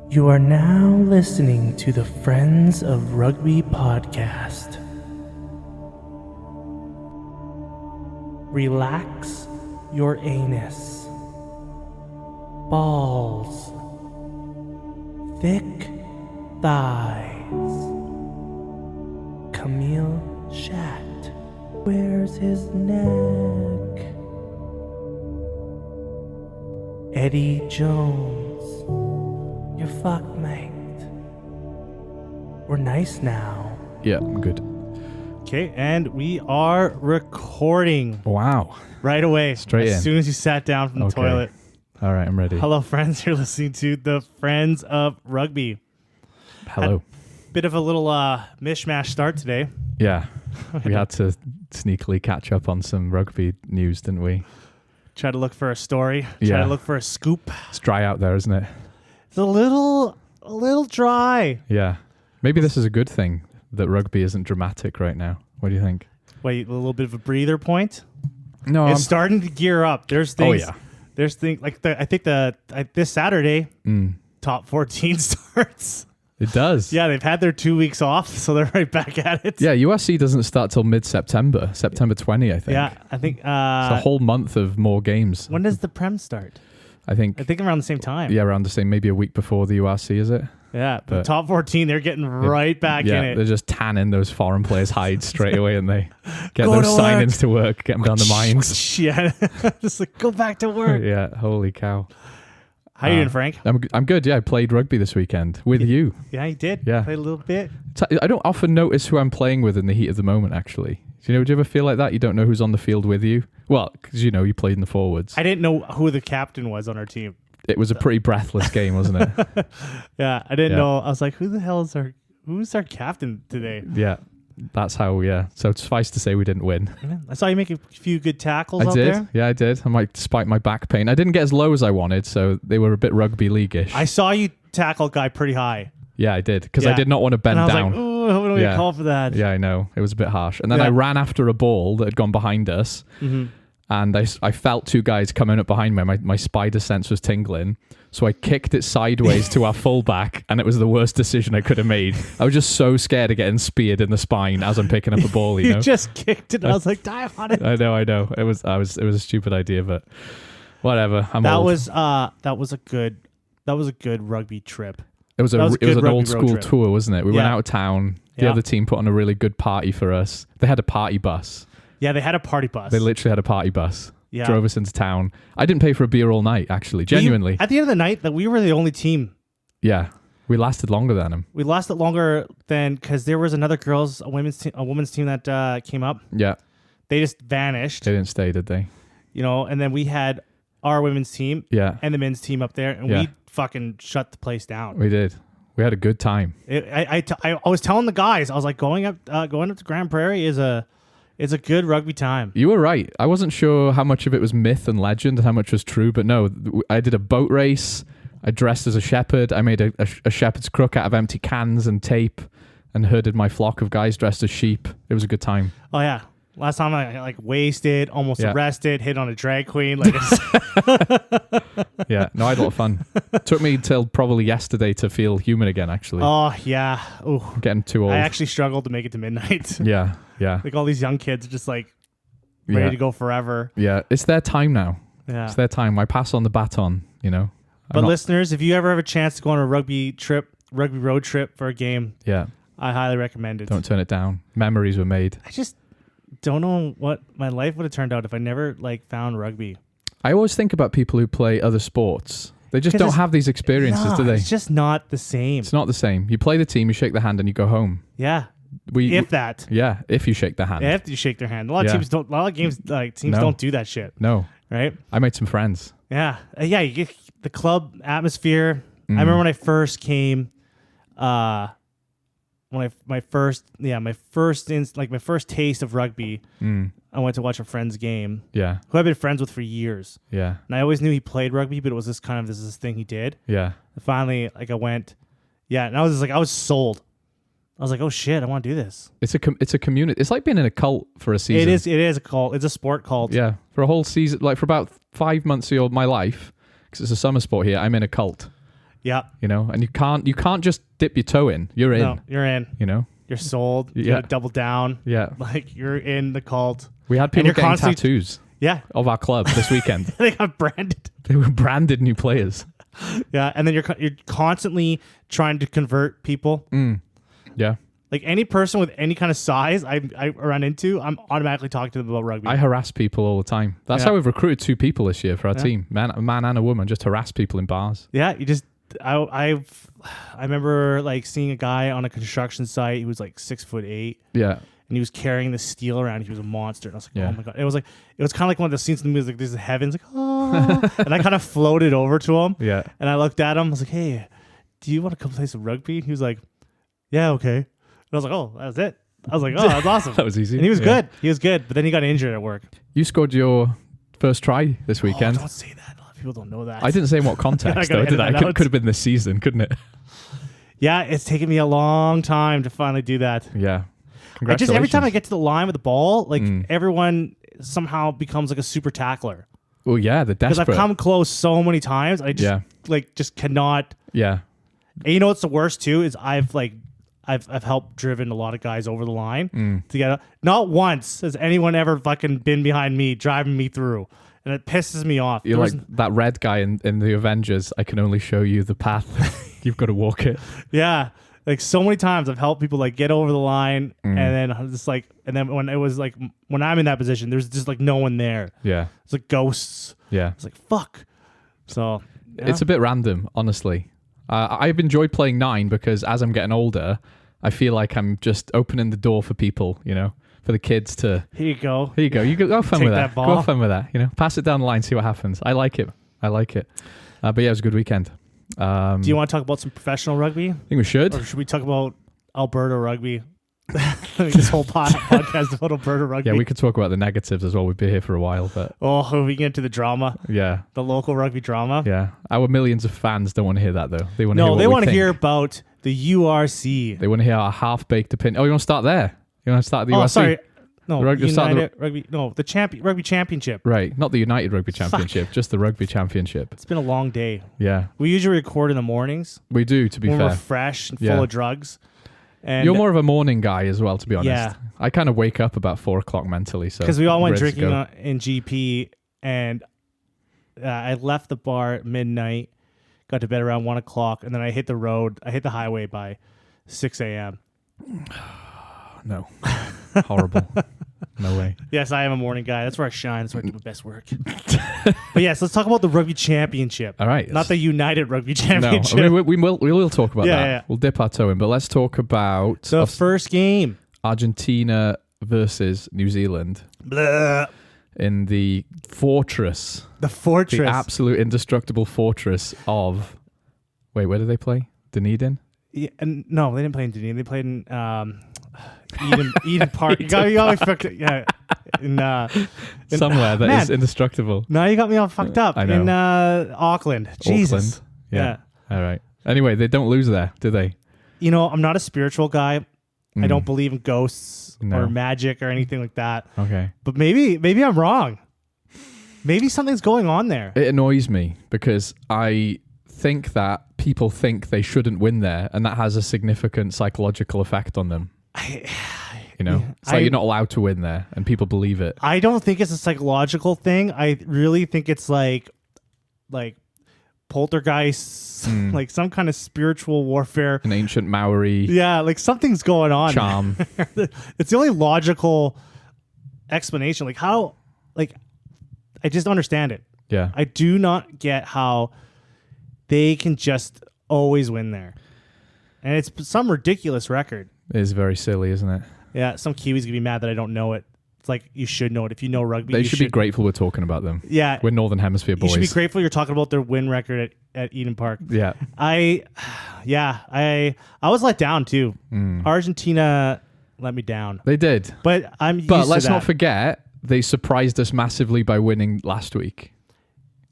You are now listening to the Friends of Rugby podcast. Relax your anus. Balls. Thick thighs. Camille Shat. Where's his neck? Eddie Jones. You're fucked, mate. We're nice now. Yeah, I'm good. Okay, and we are recording. Wow. Right away. Straight as in. soon as you sat down from the toilet. All right, I'm ready. Hello, friends. You're listening to the Friends of Rugby. Hello. Bit of a little mishmash start today. Yeah, we had to sneakily catch up on some rugby news, didn't we? Try to look for a story. Try Yeah. to look for a scoop. It's dry out there, isn't it? It's a little dry. Yeah. Maybe this is a good thing that rugby isn't dramatic right now. What do you think? Wait, a little bit of a breather point. No, It's starting to gear up. There's things. Oh, yeah. There's things like this Saturday, top 14 starts. It does. Yeah, they've had their 2 weeks off, so they're right back at it. Yeah, USC doesn't start till mid-September, September 20, I think. Yeah, I think. It's a whole month of more games. When does the Prem start? I think around the same time. Yeah, around the same, maybe a week before the URC, is it? Yeah, the But- top 14, they're getting right back Yeah, in they're it. just tanning those foreign players' hides straight away, and they get Go those to work. signings to work, get them down the mines. Yeah, just like go back to work. Yeah, holy cow. How you doing, Frank? I'm good. Yeah, I played rugby this weekend with you. Yeah, you did. Yeah. Played a little bit. I don't often notice who I'm playing with in the heat of the moment, actually. Do you ever feel like that? You don't know who's on the field with you? Well, because you played in the forwards. I didn't know who the captain was on our team. It was a pretty breathless game, wasn't it? Yeah, I didn't Yeah. know. I was like, who the hell is who's our captain today? Yeah, that's how, yeah. So suffice to say we didn't win. I saw you make a few good tackles I out did. there. Yeah, I did. I might, despite my back pain. I didn't get as low as I wanted, so they were a bit rugby league-ish. I saw you tackle a guy pretty high. Yeah, I did, because I Yeah. did not want to bend And I was down. like, oh, I hope I don't get called for that. Yeah, I know. It was a bit harsh. And then Yeah. I ran after a ball that had gone behind us. Mm-hmm. And I felt two guys coming up behind me. My spider sense was tingling. So I kicked it sideways to our fullback, and it was the worst decision I could have made. I was just so scared of getting speared in the spine as I'm picking up a ball, you know? just kicked it. I was like, dive on it. I know. It was a stupid idea, but whatever. That old. was a good rugby trip. It was that was a it was good an rugby old road school trip. tour, wasn't it? We went Yeah. out of town. The Yeah. other team put on a really good party for us. They had a party bus. Yeah, they had a party bus. They literally had a party bus. Yeah. Drove us into town. I didn't pay for a beer all night, actually. Genuinely. At the end of the night, that we were the only team. Yeah. We lasted longer than them. We lasted longer than because there was another a women's team that came up. Yeah. They just vanished, They didn't stay, did they? and then we had our women's team Yeah. and the men's team up there, and Yeah. we fucking shut the place down. We did. We had a good time. I was telling the guys, I was like, going up to Grand Prairie is a good rugby time. You were right. I wasn't sure how much of it was myth and legend and how much was true, but no, I did a boat race. I dressed as a shepherd. I made a shepherd's crook out of empty cans and tape and herded my flock of guys dressed as sheep. It was a good time. Oh yeah. Last time I wasted, almost Yeah. arrested, hit on a drag queen. Like Yeah. No, I had a lot of fun. Took me till probably yesterday to feel human again, actually. oh yeah. Oh, I'm getting too old. I actually struggled to make it to midnight. Yeah. Yeah. Like all these young kids are just like ready Yeah. to go forever. Yeah. It's their time now. Yeah. It's their time. I pass on the baton, But listeners, if you ever have a chance to go on a rugby road trip for a game, Yeah. I highly recommend it. Don't turn it down. Memories were made. I just don't know what my life would have turned out if I never found rugby. I always think about people who play other sports. They just 'Cause don't it's- have these experiences, do they? It's just not the same. It's not the same. You play the team, you shake the hand, and you go home. Yeah. If you shake the hand. If you shake their hand. A lot of Yeah. teams don't. A lot of games teams No. don't do that shit. No. Right? I made some friends. Yeah. Yeah. You get the club atmosphere. I Mm. remember when I first came. My first taste of rugby, I went to watch a friend's game Yeah. who I've been friends with for years. Yeah. And I always knew he played rugby, but it was this thing he did. Yeah. And finally, I went, and I was sold. I was like, oh shit, I want to do this. It's a community. It's like being in a cult for a season. It is a cult. It's a sport cult. Yeah. For a whole season, for about 5 months of my life, because it's a summer sport here, I'm in a cult. Yeah. You know, and you can't just dip your toe in. You're in. No, you're in. You know. You're sold. You Yeah. gotta double down. Yeah. Like you're in the cult. We had people getting tattoos Yeah. of our club this weekend. They got branded. They were branded new players. Yeah, and then you're constantly trying to convert people. Yeah. Like any person with any kind of size I run into, I'm automatically talking to them about rugby. I harass people all the time. That's how we've recruited 2 people this year for our team. A man and a woman, just harass people in bars. Yeah, you just I remember like seeing a guy on a construction site. He was like 6'8". Yeah. And he was carrying the steel around. He was a monster. And I was like, Yeah. oh my God. It was kind of like one of the scenes in the movie, like, there's the heavens, like, oh. And I kind of floated over to him. Yeah. And I looked at him. I was like, hey, do you want to come play some rugby? He was like, yeah, okay. And I was like, oh, that was it. I was like, oh, that's awesome. That was easy. And he was good. He was good. But then he got injured at work. You scored your first try this weekend. Oh, don't say that. A lot of people don't know that. I didn't say in what context, though, did I? It could have been this season, couldn't it? Yeah, it's taken me a long time to finally do that. Yeah. Congratulations. Every time I get to the line with the ball, like everyone somehow becomes like a super tackler. Well, yeah, they're Because desperate. I've come close so many times. I just just cannot. Yeah. And you know what's the worst too is I've helped driven a lot of guys over the line to get. Not once has anyone ever fucking been behind me driving me through, and it pisses me off. You're like that red guy in the Avengers. I can only show you the path. You've got to walk it. Yeah. Like so many times I've helped people like get over the line and then I'm just like, and then when it was like, when I'm in that position, there's just like no one there. Yeah. It's like ghosts. Yeah. It's like, fuck. So yeah. It's a bit random, honestly. I've enjoyed playing 9 because as I'm getting older, I feel like I'm just opening the door for people, you know, for the kids to. Here you go. Here you go. You go have fun Take with that that. ball. Go have fun with that. You know, pass it down the line, see what happens. I like it. But yeah, it was a good weekend. Do you want to talk about some professional rugby? I think we should. Or should we talk about Alberta rugby? This whole podcast about Alberta rugby. Yeah, we could talk about the negatives as well. We'd be here for a while, but we get into the drama. Yeah. The local rugby drama. Yeah. Our millions of fans don't want to hear that though. They want to hear what they we want to think. hear about the URC. They want to hear our half-baked opinion. Oh, you want to start there? You want to start at the URC? Sorry. No, the Rugby Championship. Right, not the United Rugby Championship, just the Rugby Championship. It's been a long day. Yeah. We usually record in the mornings. We do, to be when fair. We're fresh and full of drugs. And you're more of a morning guy as well, to be honest. Yeah. I kind of wake up about 4 o'clock mentally. So because we all went ready to drinking in GP, and I left the bar at midnight, got to bed around 1 o'clock, and then I hit the road. I hit the highway by 6 a.m. No. Horrible. No way. Yes, I am a morning guy. That's where I shine. That's where I do my best work. But yes, let's talk about the Rugby Championship. All right. Not the United Rugby No, Championship. I mean, we will talk about that. Yeah. We'll dip our toe in, but let's talk about The first game. Argentina versus New Zealand Blah. in the fortress. The fortress. The absolute indestructible fortress of... Wait, where did they play? Dunedin? Yeah, and no, they didn't play in Dunedin. They played in Eden Park. You got me fucked up. Yeah. Somewhere that is indestructible. No, you got me all fucked up. I know. In Auckland. Jesus. Auckland. Yeah. All right. Anyway, they don't lose there, do they? You know, I'm not a spiritual guy. I don't believe in ghosts No. or magic or anything like that. Okay. But maybe I'm wrong. Maybe something's going on there. It annoys me because I think that people think they shouldn't win there, and that has a significant psychological effect on them. You know, it's like you're not allowed to win there, and people believe it. I don't think it's a psychological thing. I really think it's like poltergeists, like some kind of spiritual warfare. An ancient Maori Yeah, like something's going on. charm. It's the only logical explanation. Like how, like, I just understand it. Yeah. I do not get how they can just always win there. And it's some ridiculous record. It is very silly, isn't it? Yeah, some Kiwis gonna be mad that I don't know it. It's like, you should know it. If you know rugby, They you should be grateful we're talking about them. Yeah. We're Northern Hemisphere boys. You should be grateful you're talking about their win record at Eden Park. Yeah. I was let down too. Argentina let me down. They did. But I'm used But to let's that. not forget, they surprised us massively by winning last week.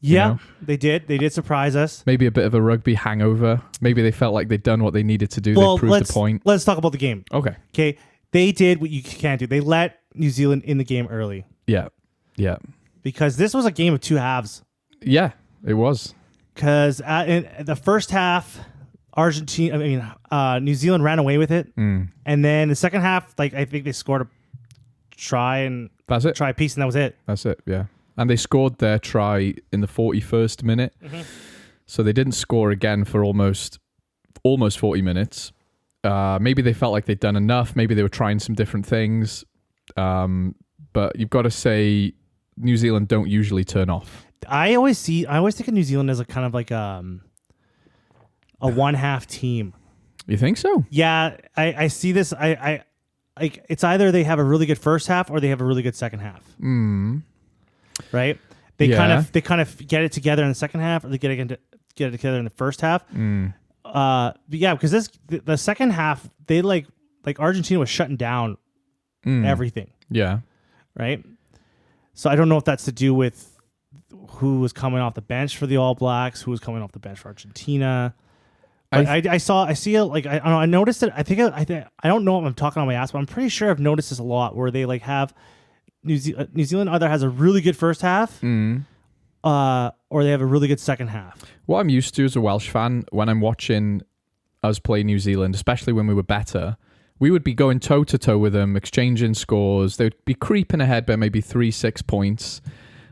Yeah, know? they did. They did surprise us. Maybe a bit of a rugby hangover. Maybe they felt like they'd done what they needed to do. They proved the point. Let's talk about the game. Okay. Okay. They did what you can't do. They let New Zealand in the game early Yeah. Yeah. because this was a game of two halves. Yeah, it was. Because in the first half, New Zealand ran away with it, and then the second half, like I think they scored a try and that's it. Try a piece, and that was it. That's it. Yeah, and they scored their try in the 41st minute, so they didn't score again for almost 40 minutes. Maybe they felt like they'd done enough. Maybe they were trying some different things. But you've got to say, New Zealand don't usually turn off. I always think of New Zealand as a kind of like a one-half team. You think so? Yeah, I see this. I like it's either they have a really good first half or they have a really good second half. Right? They kind of get it together in the second half, or they get it together in the first half. Because the second half, they like Argentina was shutting down everything. Yeah. Right. So I don't know if that's to do with who was coming off the bench for the All Blacks, who was coming off the bench for Argentina. But I noticed it. I don't know if I'm talking on my ass, but I'm pretty sure I've noticed this a lot where they like have New Zealand either has a really good first half, or they have a really good second half. What I'm used to as a Welsh fan, when I'm watching us play New Zealand, especially when we were better, we would be going toe-to-toe with them, exchanging scores. They'd be creeping ahead by maybe 3-6 points,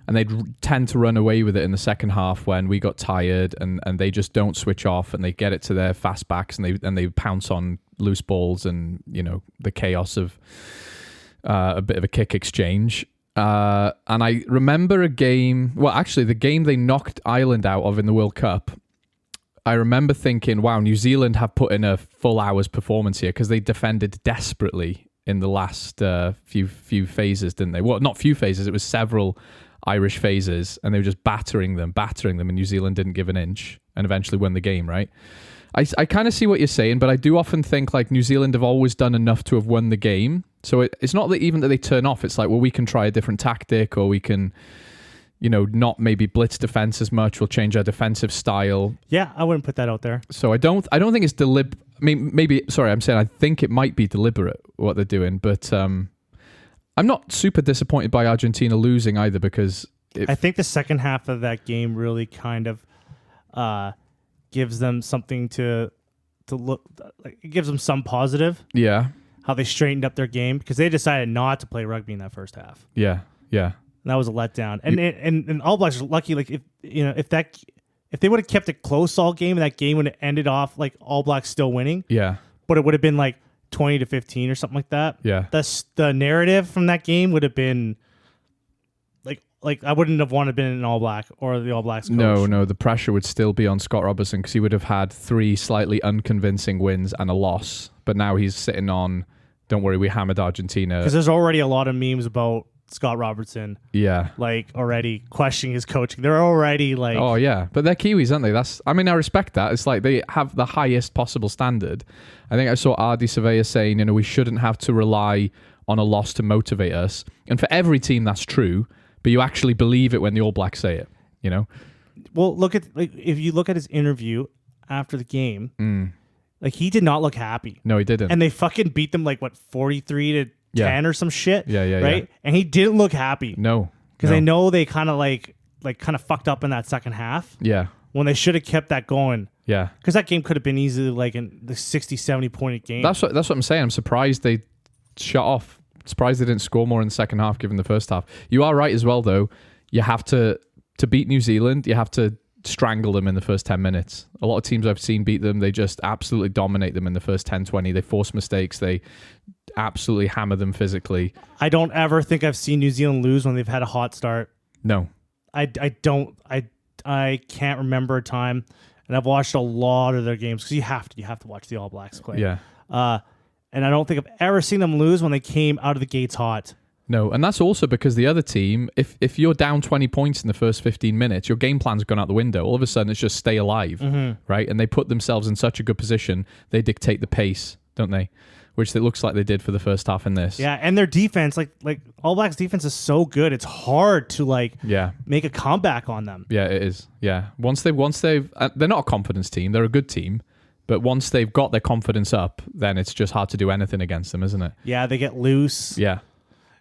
and they'd tend to run away with it in the second half when we got tired, and they just don't switch off, and they get it to their fast backs, and they pounce on loose balls and, you know, the chaos of a bit of a kick exchange. And I remember a game, well, actually, the game they knocked Ireland out of in the World Cup, I remember thinking, wow, New Zealand have put in a full hour's performance here, because they defended desperately in the last few phases, didn't they? Well, not few phases, it was several Irish phases, and they were just battering them, and New Zealand didn't give an inch and eventually won the game, right? I kind of see what you're saying, but I do often think like New Zealand have always done enough to have won the game. So it's not that even that they turn off. It's like, well, we can try a different tactic, or we can, you know, not maybe blitz defense as much. We'll change our defensive style. Yeah, I wouldn't put that out there. So I don't think it's deliberate. I mean, maybe, sorry, I'm saying I think it might be deliberate what they're doing, but I'm not super disappointed by Argentina losing either, because I think the second half of that game really kind of gives them something to look. Like, it gives them some positive. Yeah. How they straightened up their game, because they decided not to play rugby in that first half. Yeah. Yeah. And that was a letdown. And All Blacks are lucky. Like if they would have kept it close all game, and that game would have ended off like All Blacks still winning. Yeah. But it would have been like 20-15 or something like that. Yeah. The narrative from that game would have been like I wouldn't have wanted to be an All Black or the All Blacks coach. No, the pressure would still be on Scott Robertson, because he would have had 3 slightly unconvincing wins and a loss. But now he's sitting on, don't worry, we hammered Argentina. Because there's already a lot of memes about Scott Robertson. Yeah. Like, already questioning his coaching. They're already like... Oh, yeah. But they're Kiwis, aren't they? I respect that. It's like they have the highest possible standard. I think I saw Ardy Surveyor saying, you know, we shouldn't have to rely on a loss to motivate us. And for every team, that's true. But you actually believe it when the All Blacks say it, you know? Well, if you look at his interview after the game, like, he did not look happy. No, he didn't. And they fucking beat them 43-10 or some shit. Yeah, right? Yeah. And he didn't look happy. No. Because I know they kind of kind of fucked up in that second half. Yeah. When they should have kept that going. Yeah. Because that game could have been easily in the 60-70 point game. That's what I'm saying. I'm surprised they shut off. Surprised they didn't score more in the second half given the first half. You are right as well, though. You have to beat New Zealand, you have to strangle them in the first 10 minutes. A lot of teams I've seen beat them, they just absolutely dominate them in the first 10, 20. They force mistakes. They absolutely hammer them physically. I don't ever think I've seen New Zealand lose when they've had a hot start. No. I can't remember a time, and I've watched a lot of their games, because you have to watch the All Blacks play. Yeah. And I don't think I've ever seen them lose when they came out of the gates hot. No, and that's also because the other team, if you're down 20 points in the first 15 minutes, your game plan's gone out the window. All of a sudden, it's just stay alive, right? And they put themselves in such a good position, they dictate the pace, don't they? Which it looks like they did for the first half in this. Yeah, and their defense, like All Blacks defense is so good, it's hard to make a comeback on them. Yeah, it is. Yeah, once they've, they're not a confidence team, they're a good team. But once they've got their confidence up, then it's just hard to do anything against them, isn't it? Yeah, they get loose. Yeah.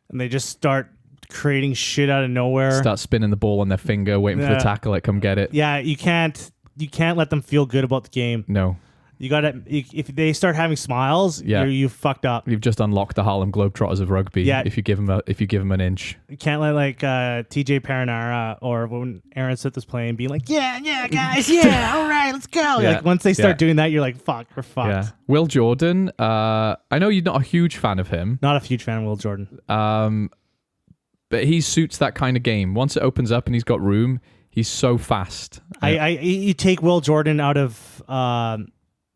And they just start creating shit out of nowhere. Start spinning the ball on their finger, waiting for the tackle, like, come get it. Yeah, you can't let them feel good about the game. No. You gotta, if they start having smiles, you fucked up. You've just unlocked the Harlem Globetrotters of rugby. Yeah. If you give them an inch. You can't let like TJ Perenara or when Aaron Smith was playing, being like, yeah, guys, yeah, all right, let's go. Yeah. Like once they start doing that, you're like, fuck, we're fucked. Yeah. Will Jordan, I know you're not a huge fan of him. Not a huge fan of Will Jordan. But he suits that kind of game. Once it opens up and he's got room, he's so fast. You take Will Jordan out of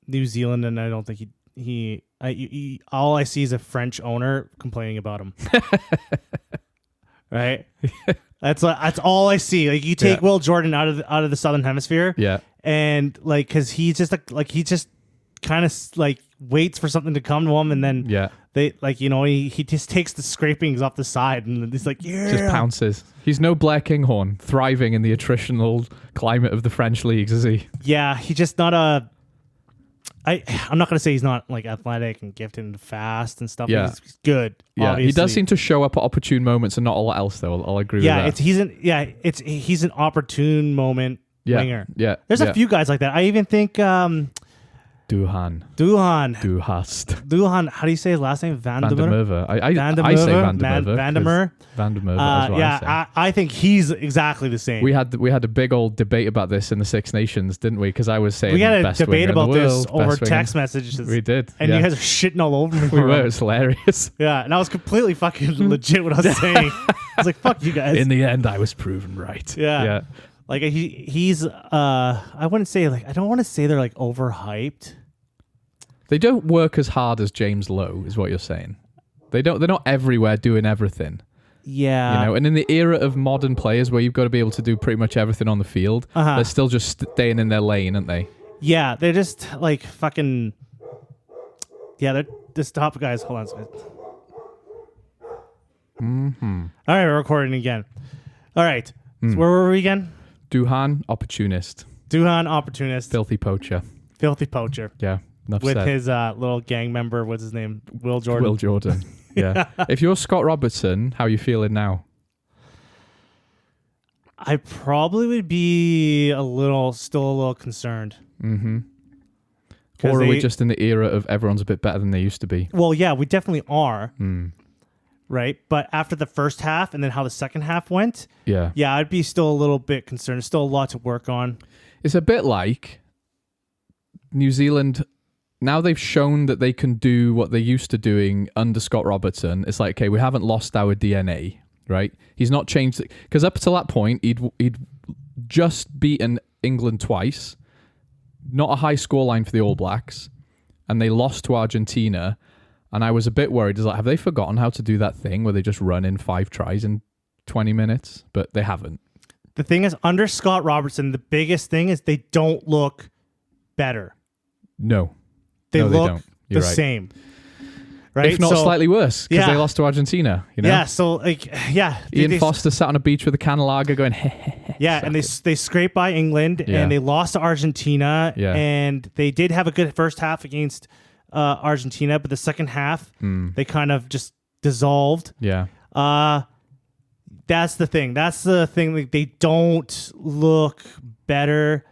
New Zealand, and I don't think all I see is a French owner complaining about him. Right? That's all I see. Like you take Will Jordan out of the Southern Hemisphere, and like because he just kind of like waits for something to come to him, and then they like he just takes the scrapings off the side, and he's like just pounces. He's no Blair Kinghorn thriving in the attritional climate of the French leagues, is he? Yeah, he's just not a. I'm not going to say he's not like athletic and gifted and fast and stuff. Yeah. He's good. Yeah, obviously. he does seem to show up at opportune moments and not a lot else, though. I'll agree with that. He's an opportune moment winger. Yeah. There's a few guys like that. I even think Duhan. Duhast. Duhan. How do you say his last name? Van der Merwe. I say Van der Merwe. Van der Merwe. Van der Merwe. I think he's exactly the same. We had a big old debate about this in the Six Nations, didn't we? Because I was saying we had a best debate about this world, over text messages. We did, and you guys are shitting all over me. We were. It was hilarious. Yeah, and I was completely fucking legit what I was saying. I was like, "Fuck you guys." In the end, I was proven right. Yeah. Like he's I wouldn't say like I don't want to say they're like overhyped. They don't work as hard as James Lowe, is what you're saying. They're not everywhere doing everything. Yeah. And in the era of modern players where you've got to be able to do pretty much everything on the field, they're still just staying in their lane, aren't they? Yeah, they're just like fucking. Yeah, they're just top guys. Hold on a second. All right, we're recording again. All right. So where were we again? Duhan, opportunist. Filthy poacher. Yeah. Enough with said. His little gang member, what's his name? Will Jordan. Yeah. If you're Scott Robertson, how are you feeling now? I probably would be still a little concerned. Mm-hmm. Or are we just in the era of everyone's a bit better than they used to be? Well, yeah, we definitely are. Right? But after the first half and then how the second half went, I'd be still a little bit concerned. There's still a lot to work on. It's a bit like New Zealand. Now they've shown that they can do what they used to doing under Scott Robertson. It's like, okay, we haven't lost our DNA, right? He's not changed it. Because up to that point, he'd just beaten England twice. Not a high scoreline for the All Blacks. And they lost to Argentina. And I was a bit worried. It's like, have they forgotten how to do that thing where they just run in 5 tries in 20 minutes? But they haven't. The thing is, under Scott Robertson, the biggest thing is they don't look better. No. They look don't. You're the right. same. Right? If not slightly worse, because they lost to Argentina. Yeah, so Ian Foster sat on a beach with a can of lager going, yeah, and they scraped by England, and they lost to Argentina, and they did have a good first half against Argentina, but the second half, they kind of just dissolved. Yeah. That's the thing. Like, they don't look better.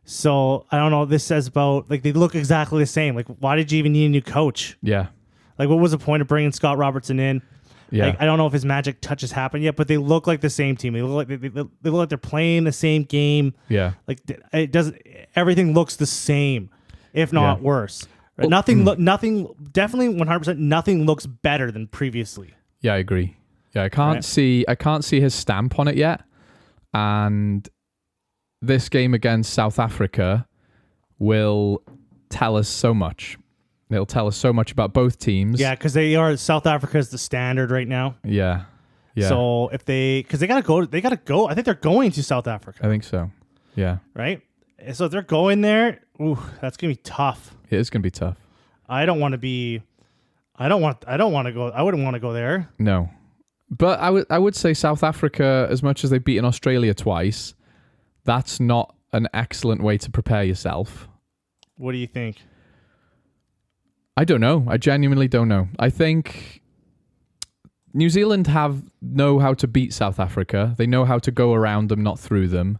So I don't know what this says about, like, they look exactly the same. Like, why did you even need a new coach? Yeah. Like, what was the point of bringing Scott Robertson in? Yeah. Like, I don't know if his magic touch has happened yet, but they look like the same team. They look like they're playing the same game. Yeah. Like, it doesn't. Everything looks the same, if not worse. Right? Nothing. Definitely 100%. Nothing looks better than previously. Yeah, I agree. Yeah, I can't see his stamp on it yet, and this game against South Africa will tell us so much. It'll tell us so much about both teams. Yeah, because South Africa is the standard right now. Yeah. So if because they gotta go. I think they're going to South Africa. I think so. Yeah. Right. So if they're going there, that's gonna be tough. It is gonna be tough. I don't want to go. I wouldn't want to go there. No, but I would say South Africa, as much as they've beaten Australia twice, that's not an excellent way to prepare yourself. What do you think? I don't know. I genuinely don't know. I think New Zealand know how to beat South Africa. They know how to go around them, not through them.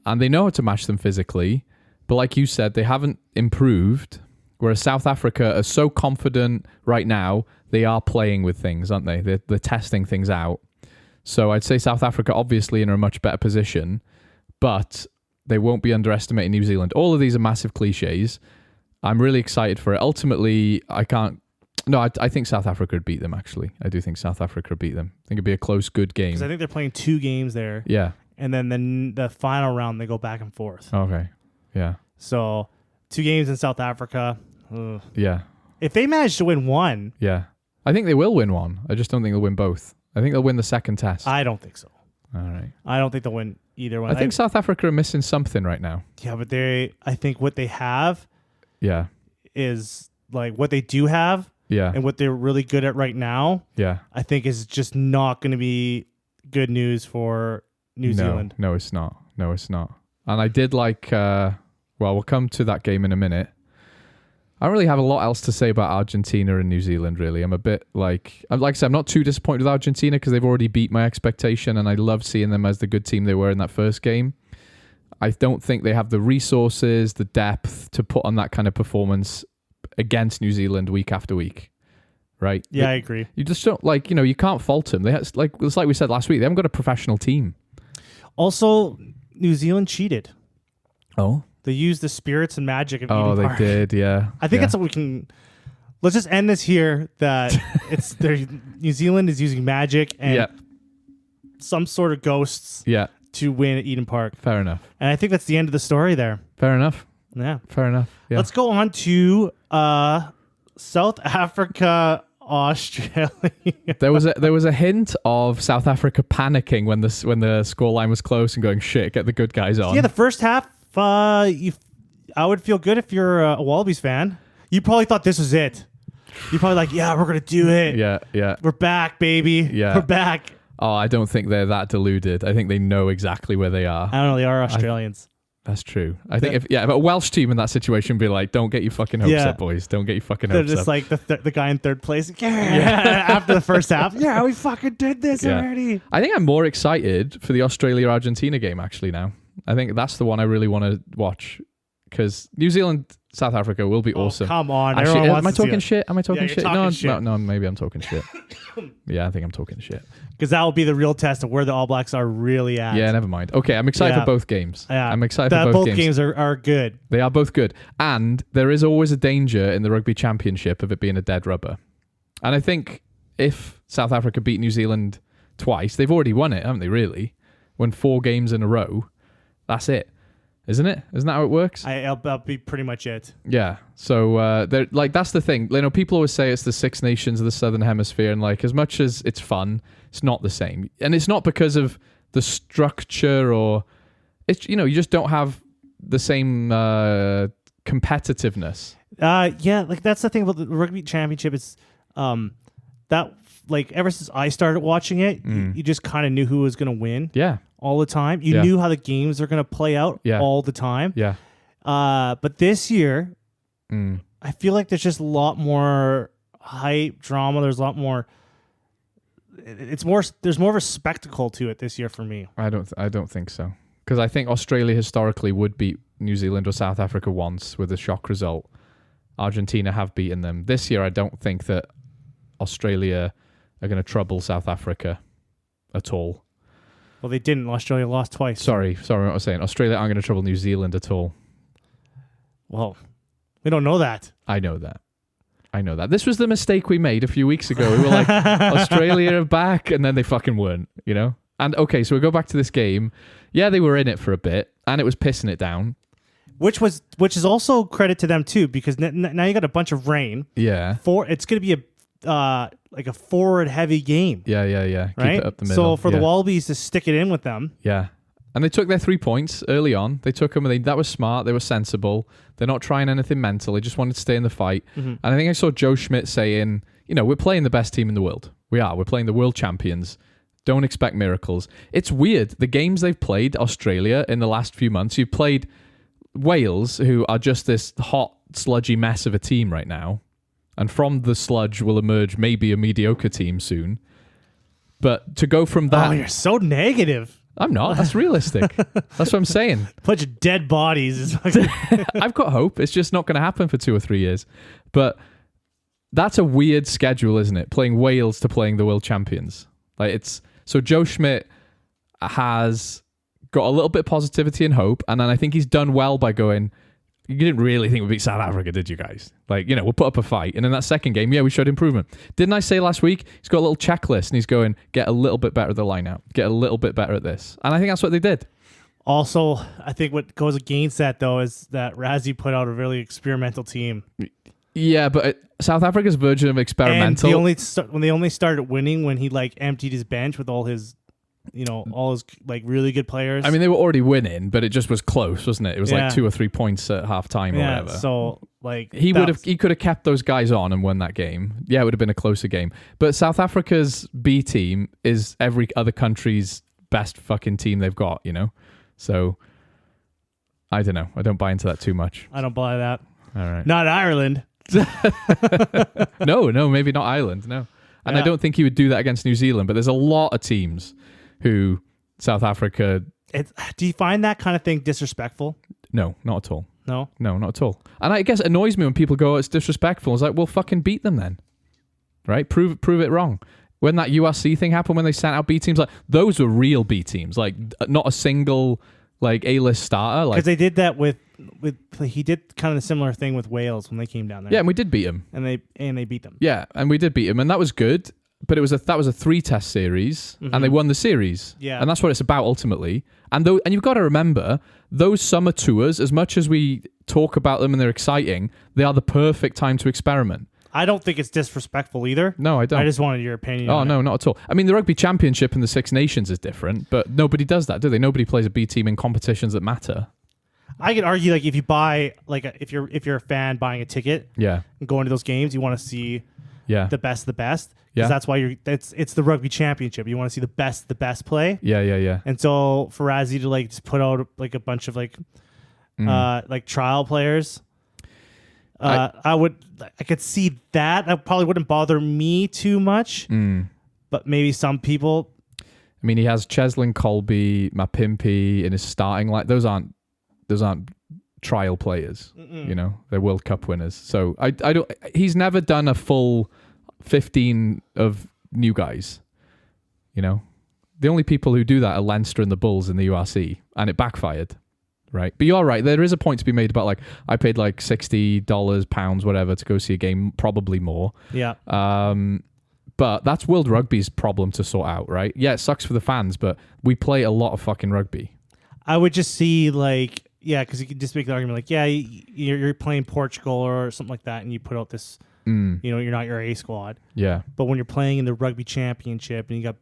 And they know how to match them physically. But like you said, they haven't improved. Whereas South Africa are so confident right now, they are playing with things, aren't they? They're testing things out. So I'd say South Africa obviously in a much better position, but they won't be underestimating New Zealand. All of these are massive cliches. I'm really excited for it. Ultimately, I think South Africa would beat them, actually. I do think South Africa would beat them. I think it'd be a close, good game. Because I think they're playing 2 games there. Yeah. And then the final round, they go back and forth. Okay. Yeah. So 2 games in South Africa. Ugh. Yeah. If they manage to win one. Yeah. I think they will win one. I just don't think they'll win both. I think they'll win the second test. I don't think so. All right. I don't think they'll win either one. I think South Africa are missing something right now. Yeah, but I think what they have Yeah. is like what they do have. Yeah. And what they're really good at right now. Yeah. I think is just not going to be good news for New Zealand. No, it's not. No, it's not. And I did like, we'll come to that game in a minute. I don't really have a lot else to say about Argentina and New Zealand, really. I'm a bit like I said, I'm not too disappointed with Argentina because they've already beat my expectation and I love seeing them as the good team they were in that first game. I don't think they have the resources, the depth to put on that kind of performance against New Zealand week after week. Right? Yeah, I agree. You just don't, you can't fault them. It's like we said last week, they haven't got a professional team. Also, New Zealand cheated. Oh? They used the spirits and magic of Oh, Eden they Park. did, yeah. I think that's what we can. Let's just end this here. That New Zealand is using magic and some sort of ghosts to win at Eden Park. Fair enough. And I think that's the end of the story there. Fair enough. Yeah. Fair enough. Yeah. Let's go on to South Africa, Australia. There was a hint of South Africa panicking when the scoreline was close and going, shit, get the good guys on. Yeah, the first half. I would feel good if you're a Wallabies fan. You probably thought this was it. You're probably like, yeah, we're going to do it. Yeah. We're back, baby. Yeah. We're back. Oh, I don't think they're that deluded. I think they know exactly where they are. I don't know. They are Australians. That's true. I think if a Welsh team in that situation would be like, don't get your fucking hopes up, boys. Don't get your fucking hopes up. They're just like the guy in third place. After the first half. Yeah, we fucking did this already. I think I'm more excited for the Australia-Argentina game, actually, now. I think that's the one I really want to watch because New Zealand, South Africa will be awesome. Come on. Actually, am I talking shit? Am I talking you're shit? talking shit. No, maybe I'm talking shit. Yeah, I think I'm talking shit. Because that will be the real test of where the All Blacks are really at. Yeah, never mind. Okay, I'm excited for both games. Yeah. I'm excited for both games. Both games are good. They are both good. And there is always a danger in the Rugby Championship of it being a dead rubber. And I think if South Africa beat New Zealand twice, they've already won it, haven't they, really? Won 4 games in a row. That's it. Isn't it? Isn't that how it works? That'll be pretty much it. Yeah. So that's the thing. People always say it's the 6 nations of the Southern Hemisphere, and as much as it's fun, it's not the same. And it's not because of the structure or it's you just don't have the same competitiveness. That's the thing about the Rugby Championship. It's that ever since I started watching it, you just kind of knew who was going to win. Yeah. All the time. You knew how the games are going to play out all the time. Yeah. But this year, I feel like there's just a lot more hype, drama. There's a lot more. There's more of a spectacle to it this year for me. I don't think so. Because I think Australia historically would beat New Zealand or South Africa once with a shock result. Argentina have beaten them. This year, I don't think that Australia are going to trouble South Africa at all. Well, they didn't. Australia lost twice. Sorry, what I was saying. Australia aren't going to trouble New Zealand at all. Well, we don't know that. I know that. This was the mistake we made a few weeks ago. We were like, Australia are back, and then they fucking weren't, And okay, so we go back to this game. Yeah, they were in it for a bit, and it was pissing it down. Which is also credit to them too, because now you got a bunch of rain. Yeah. It's going to be a forward heavy game. Yeah. Right? Keep it up the middle. So for the Wallabies to stick it in with them. Yeah. And they took their 3 points early on. They took them and that was smart. They were sensible. They're not trying anything mental. They just wanted to stay in the fight. Mm-hmm. And I think I saw Joe Schmidt saying, we're playing the best team in the world. We are. We're playing the world champions. Don't expect miracles. It's weird. The games they've played, Australia, in the last few months, you've played Wales, who are just this hot, sludgy mess of a team right now. And from the sludge will emerge maybe a mediocre team soon. But to go from that, Oh, you're so negative. I'm not. That's realistic. That's what I'm saying. Bunch of dead bodies. Is fucking- I've got hope. It's just not going to happen for 2 or 3 years. But that's a weird schedule, isn't it? Playing Wales to playing the world champions. Like it's so Joe Schmidt has got a little bit of positivity and hope, and then I think he's done well by going, you didn't really think we'd beat South Africa, did you guys? Like, we'll put up a fight. And in that second game, we showed improvement. Didn't I say last week, he's got a little checklist and he's going, get a little bit better at the line out, get a little bit better at this. And I think that's what they did. Also, I think what goes against that, though, is that Razzie put out a really experimental team. Yeah, but South Africa's version of experimental. And when they only started winning when he like emptied his bench with all his like really good players. I mean, they were already winning, but it just was close, wasn't it? It was like 2 or 3 points at half time or whatever. So like he could have kept those guys on and won that game. Yeah, it would have been a closer game. But South Africa's B team is every other country's best fucking team they've got, So I don't know. I don't buy into that too much. I don't buy that. All right. Not Ireland. No, maybe not Ireland. No. And I don't think he would do that against New Zealand, but there's a lot of teams who South Africa... Do you find that kind of thing disrespectful? No, not at all. No? No, not at all. And I guess it annoys me when people go, it's disrespectful. It's like, well, fucking beat them then. Right? Prove it wrong. When that URC thing happened, when they sent out B teams, like those were real B teams. Like not a single like A-list starter. Because they did that with he did kind of a similar thing with Wales when they came down there. Yeah, and we did beat them. And they beat them. Yeah, and we did beat them, and that was good. But that was a 3-test series, and they won the series. Yeah, and that's what it's about ultimately. And you've got to remember those summer tours. As much as we talk about them and they're exciting, they are the perfect time to experiment. I don't think it's disrespectful either. No, I don't. I just wanted your opinion. Oh no, not at all. I mean, the Rugby Championship and the Six Nations is different, but nobody does that, do they? Nobody plays a B team in competitions that matter. I could argue like if you buy like if you're a fan buying a ticket, yeah, and going to those games, you want to see the best of the best. Yeah, that's why it's the Rugby Championship. You want to see the best play. Yeah. And so for Razzie to like just put out like a bunch of like trial players, I could see that. That probably wouldn't bother me too much, but maybe some people. I mean, he has Cheslin Colby, Mapimpi in his starting line. Those aren't trial players. They're World Cup winners. So I don't. He's never done a full 15 of new guys. The only people who do that are Leinster and the Bulls in the URC, and it backfired. Right. But you're right. There is a point to be made about like, I paid like $60, pounds, whatever, to go see a game, probably more. Yeah. But that's World Rugby's problem to sort out, right? Yeah, it sucks for the fans, but we play a lot of fucking rugby. I would just see like, because you could just make the argument like, you're playing Portugal or something like that, and you put out this, you're not your A squad. Yeah. But when you're playing in the Rugby Championship and you got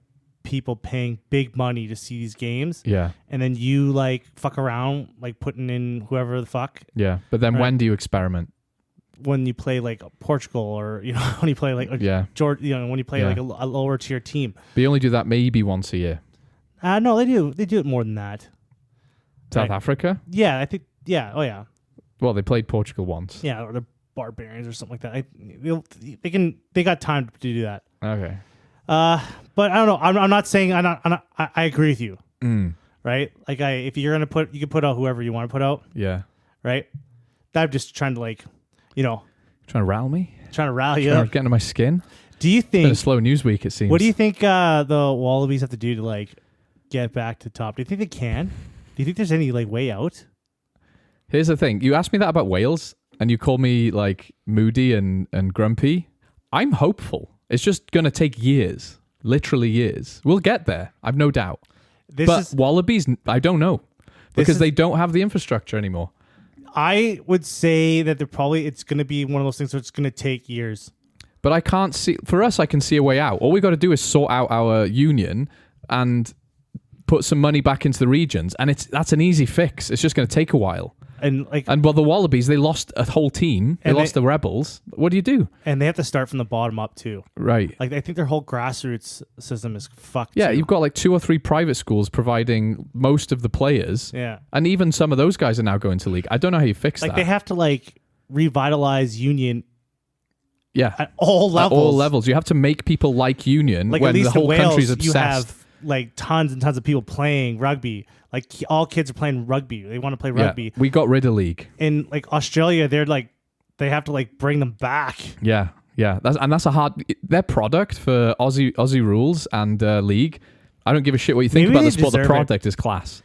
people paying big money to see these games, and then you like fuck around like putting in whoever the fuck, but then when do you experiment? When you play like Portugal, or when you play like George, when you play like a lower tier team. But you only do that maybe once a year. No, they do it more than that. South Africa? Yeah, I think Well, they played Portugal once. Yeah, or the Barbarians or something like that. They got time to do that. Okay. But I don't know. I'm not saying I agree with you. Right? Like if you're gonna you can put out whoever you want to put out. Yeah. Right. I'm just trying to like, trying to rile me. Trying to rally you up. Get under my skin. Do you think? It's been a slow news week, it seems. What do you think the Wallabies have to do to like get back to top? Do you think they can? Do you think there's any like way out? Here's the thing. You asked me that about Wales, and you called me like moody and grumpy. I'm hopeful. It's just gonna take years. Literally years. We'll get there. I've no doubt. Wallabies, I don't know. Because they don't have the infrastructure anymore. I would say that it's going to be one of those things where it's going to take years. But I can't see... For us, I can see a way out. All we got to do is sort out our union and put some money back into the regions. And that's an easy fix. It's just going to take a while. And the Wallabies, they lost a whole team. They lost the Rebels. What do you do? And they have to start from the bottom up too. Right. Like I think their whole grassroots system is fucked. Yeah, too. You've got like 2 or 3 private schools providing most of the players. Yeah. And even some of those guys are now going to league. I don't know how you fix that. Like they have to like revitalize union Yeah. At all levels. At all levels. You have to make people like union Like when at least the whole in Wales, country's obsessed. you have like tons and tons of people playing rugby. Like all kids are playing rugby. They want to play rugby. Yeah. We got rid of league. In like Australia, they have to like bring them back. Yeah. Yeah. That's a hard... Their product for Aussie rules and league, I don't give a shit what you think Maybe about the they sport. The deserve it. product is class.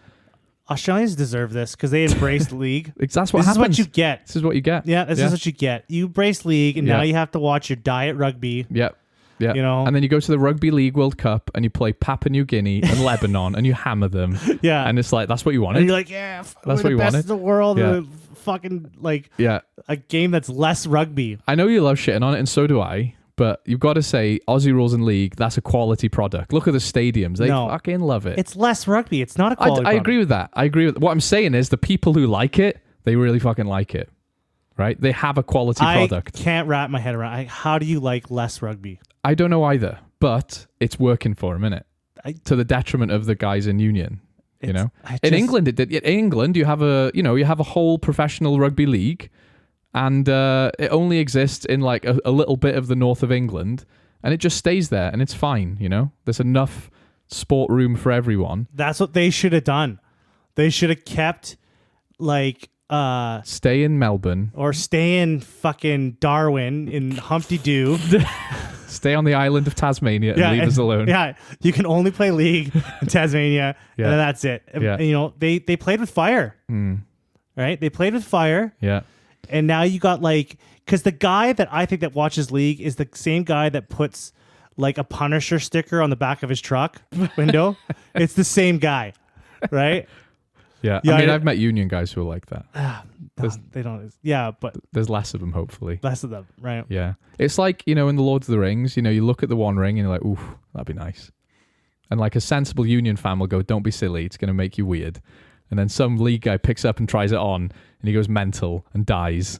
Australians deserve this because they embraced league. That's what This happens. is what you get. This is what you get. Yeah, this is what you get. You embrace league, and now Yeah. you have to watch your diet rugby. Yep. Yeah. You know? And then you go to the Rugby League World Cup and you play Papua New Guinea and Lebanon and you hammer them. Yeah. And it's like, that's what you And wanted. you're like, yeah, That's we're what the you best wanted. in the world. Yeah. And fucking like Yeah. a game that's less rugby. I know you love shitting on it, and so do I. But you've got to say, Aussie Rules and League, that's a quality product. Look at the stadiums. They No. fucking love it. It's less rugby. It's not a I quality agree with that. I agree with what I'm saying is the people who like it, they really fucking like it. Right? They have a quality product. I can't wrap my head around how do you like less rugby? I don't know either, but it's working for them, innit? To the detriment of the guys in Union. You know? In England, it did. In England, you have a whole professional rugby league, and it only exists in like a little bit of the north of England, and it just stays there, and it's fine. You know, there's enough sport room for everyone. That's what they should have done. They should have kept like Stay in Melbourne. or stay in fucking Darwin in Humpty Doo. Stay on the island of Tasmania and leave us alone. Yeah, you can only play league in Tasmania, Yeah. and then that's it. Yeah. And, you know, they played with fire, right? They played with fire, Yeah. and now you got like, because the guy that I think that watches league is the same guy that puts like a Punisher sticker on the back of his truck window. It's the same guy, right? Yeah. Yeah, I mean, I- I've met Union guys who are like that. No, they don't. Yeah, but There's less of them, hopefully. less of them, right? Yeah. It's like, you know, in the Lord of the Rings, you know, you look at the One Ring and you're like, ooh, that'd be nice. And like a sensible Union fan will go, don't be silly, it's going to make you weird. And then some league guy picks up and tries it on and he goes mental and dies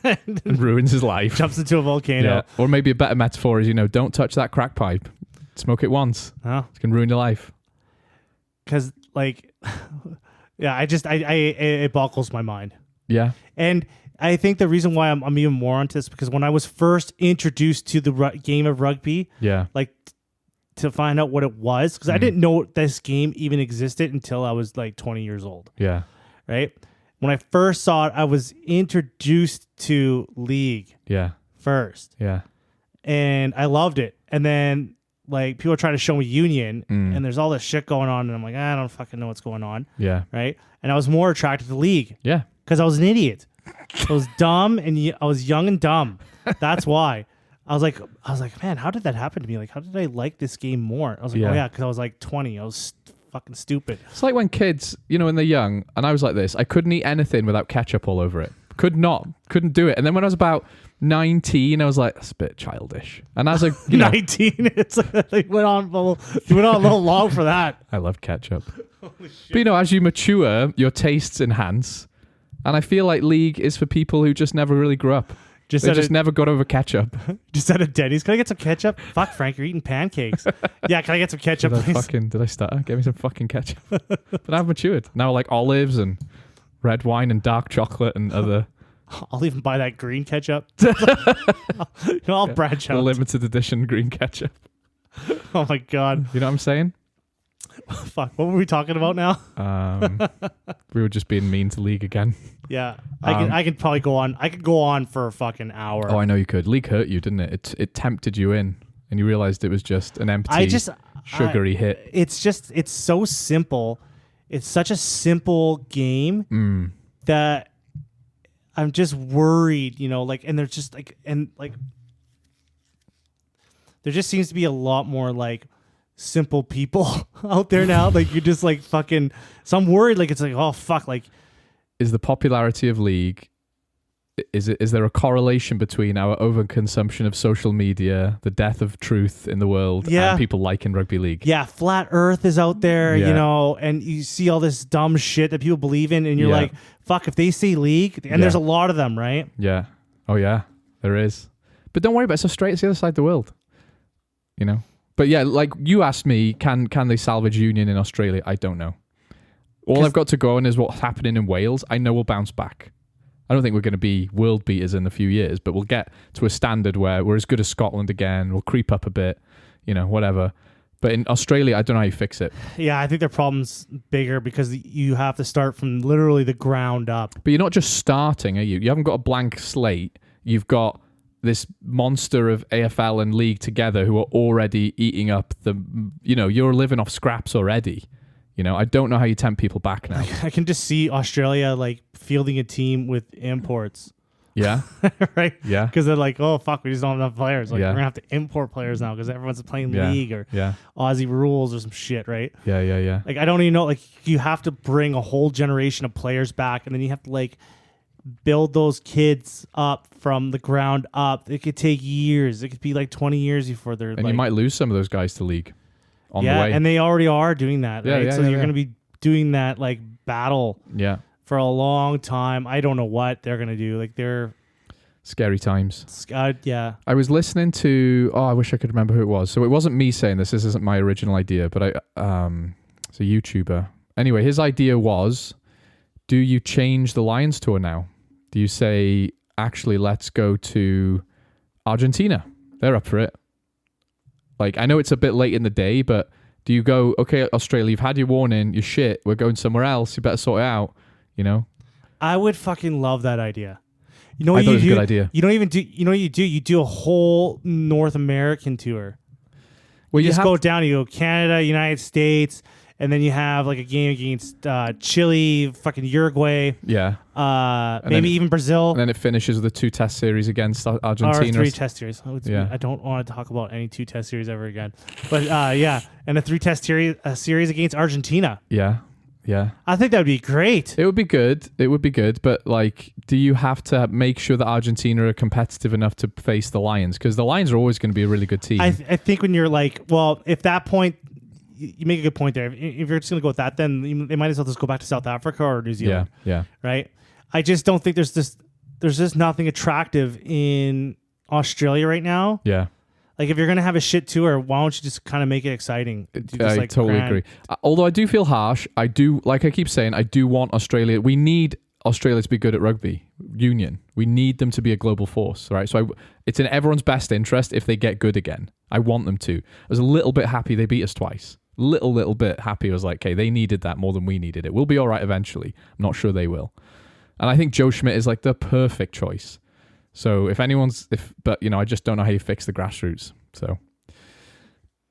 and ruins his life. Jumps into a volcano. Yeah. Or maybe a better metaphor is, you know, don't touch that crack pipe. Smoke it once. Huh? It's going to ruin your life. Because like, yeah, it boggles my mind. Yeah. And I think the reason why I'm even more onto this because when I was first introduced to the game of rugby, Yeah. like to find out what it was, because I didn't know this game even existed until I was like 20 years old, Yeah. right? When I first saw it, I was introduced to League Yeah. first, Yeah. and I loved it. And then like people are trying to show me Union, and there's all this shit going on, and I'm like, I don't fucking know what's going on, Yeah. right? And I was more attracted to League. Yeah. Because I was an idiot. I was dumb and I was young and dumb. That's why. I was like, man, how did that happen to me? Like, how did I like this game more? I was like, Yeah. oh yeah, because I was like 20. I was fucking stupid. It's like when kids, you know, when they're young, and I was like this, I couldn't eat anything without ketchup all over it. Couldn't do it. And then when I was about 19, I was like, that's a bit childish. And as a, you know, 19. It's like, you went on a little long for that. I love ketchup. But you know, as you mature, your tastes enhance. And I feel like League is for people who just never really grew up. They just never got over ketchup. Just at a Denny's. Can I get some ketchup? Fuck, Frank, you're eating pancakes. Yeah, can I get some ketchup, please? Did I stutter? Get me some fucking ketchup. But I've matured. Now I like olives and red wine and dark chocolate and other... I'll even buy that green ketchup. I'll branch The out. limited edition green ketchup. Oh my God. You know what I'm saying? Fuck, what were we talking about now? We were just being mean to League again. Yeah, I could probably go on. I could go on for a fucking hour. Oh, I know you could. League hurt you, didn't it? It tempted you in, and you realized it was just an empty, sugary hit. It's so simple. It's such a simple game that I'm just worried, you know, like, and there's just like, and like, there just seems to be a lot more like simple people out there now. Like you're just like fucking, so I'm worried, like, it's like, oh fuck, like, Is the popularity of League, is there a correlation between our overconsumption of social media, the death of truth in the world, and people liking rugby league? Yeah, flat Earth is out there, Yeah. you know, and you see all this dumb shit that people believe in, and you're Yeah. like, fuck, if they say League, and there's a lot of them, right? Yeah. Oh yeah, there is. But don't worry about it. It's so straight. It's the other side of the world. You know. But yeah, like you asked me, can they salvage Union in Australia? I don't know. All I've got to go on is what's happening in Wales. I know we'll bounce back. I don't think we're going to be world beaters in a few years, but we'll get to a standard where we're as good as Scotland again. We'll creep up a bit, whatever. But in Australia, I don't know how you fix it. Yeah, I think their problem's bigger because you have to start from literally the ground up. But you're not just starting, are you? You haven't got a blank slate. You've got this monster of AFL and league together who are already eating up you're living off scraps already. I don't know how you tempt people back now. I can just see Australia like fielding a team with imports. Yeah. Right? Yeah. Because they're like, oh, fuck, we just don't have enough players. Like, Yeah. we're going to have to import players now because everyone's playing Yeah. league or Aussie rules or some shit, right? Yeah. Like, I don't even know. Like, you have to bring a whole generation of players back, and then you have to, like, build those kids up from the ground up. It could take years. It could be, like, 20 years before they're, And you might lose some of those guys to league on the way. And they already are doing that, right? So you're going to be doing that, like, battle for a long time. I don't know what they're going to do. Like, they're... Scary times. Yeah. I was listening to... I wish I could remember who it was. So it wasn't me saying this. This isn't my original idea, but it's a YouTuber. Anyway, his idea was, do you change the Lions tour now? Do you say, actually, let's go to Argentina? They're up for it. Like, I know it's a bit late in the day, but do you go, okay, Australia, you've had your warning, you're shit, we're going somewhere else, you better sort it out, I would fucking love that idea. You know what I thought you it was do? a good idea. You don't even do. You know what you do? You do a whole North American tour. Well, You just go down. You go Canada, United States, and then you have like a game against Chile, fucking Uruguay. Yeah. Maybe even Brazil. And then it finishes with a 2-test series against Argentina. Or 3-test series. I don't want to talk about any 2-test series ever again. But and a 3-test series against Argentina. Yeah. I think that would be great. It would be good. But like, do you have to make sure that Argentina are competitive enough to face the Lions? Because the Lions are always going to be a really good team. I think when you're like, well, if that point, you make a good point there. If you're just going to go with that, then they might as well just go back to South Africa or New Zealand. Yeah. Right? I just don't think there's just nothing attractive in Australia right now. Yeah. Like, if you're going to have a shit tour, why don't you just kind of make it exciting? I totally agree. Although I do feel harsh, I do want Australia. We need Australia to be good at rugby union. We need them to be a global force, right? So it's in everyone's best interest if they get good again. I want them to. I was a little bit happy they beat us twice. Little bit happy. I was like, okay, they needed that more than we needed it. We'll be all right eventually. I'm not sure they will. And I think Joe Schmidt is like the perfect choice. So I just don't know how you fix the grassroots. So,